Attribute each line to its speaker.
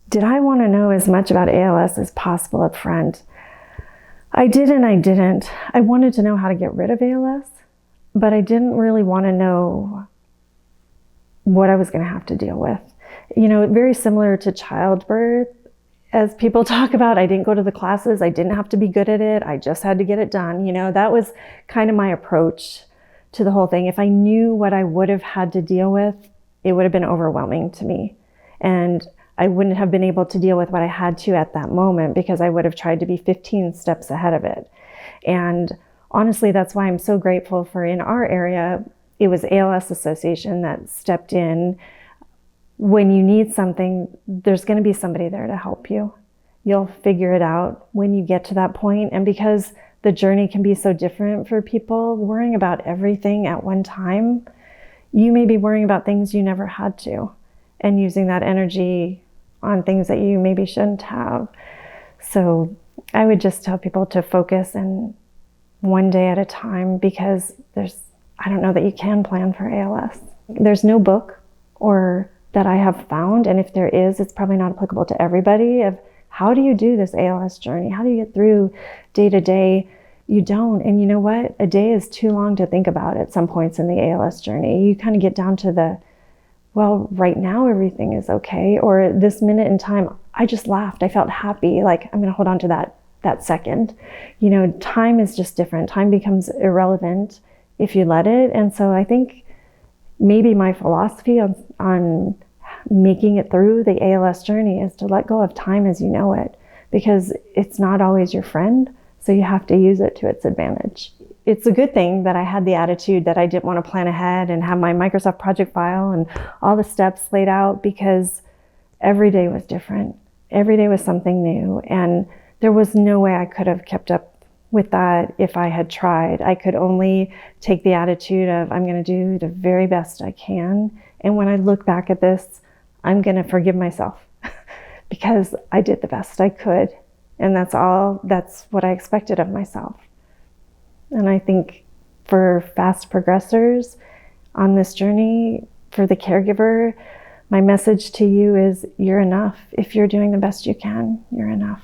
Speaker 1: did I want to know as much about ALS as possible up front? I did and I didn't. I wanted to know how to get rid of ALS, but I didn't really want to know what I was going to have to deal with. You know, very similar to childbirth, as people talk about, I didn't go to the classes. I didn't have to be good at it. I just had to get it done. You know, that was kind of my approach to the whole thing. If I knew what I would have had to deal with, it would have been overwhelming to me. And I wouldn't have been able to deal with what I had to at that moment because I would have tried to be 15 steps ahead of it. And honestly, that's why I'm so grateful for, in our area, it was ALS Association that stepped in. When you need something, there's going to be somebody there to help you. You'll figure it out when you get to that point. And because the journey can be so different for people, worrying about everything at one time, you may be worrying about things you never had to and using that energy on things that you maybe shouldn't have. So I would just tell people to focus and one day at a time, because I don't know that you can plan for ALS. There's no book or that I have found, and if there is, it's probably not applicable to everybody, of how do you do this ALS journey? How do you get through day to day? You don't. And you know what? A day is too long to think about at some points in the ALS journey. You kind of get down to well, right now everything is okay. Or this minute in time, I just laughed. I felt happy. Like, I'm going to hold on to that second. You know, time is just different. Time becomes irrelevant if you let it. And so I think maybe my philosophy on making it through the ALS journey is to let go of time as you know it, because it's not always your friend. So you have to use it to its advantage. It's a good thing that I had the attitude that I didn't want to plan ahead and have my Microsoft project file and all the steps laid out, because every day was different. Every day was something new. And there was no way I could have kept up with that if I had tried. I could only take the attitude of, I'm going to do the very best I can. And when I look back at this, I'm going to forgive myself because I did the best I could. And that's what I expected of myself. And I think for fast progressors on this journey, for the caregiver, my message to you is, you're enough. If you're doing the best you can, you're enough.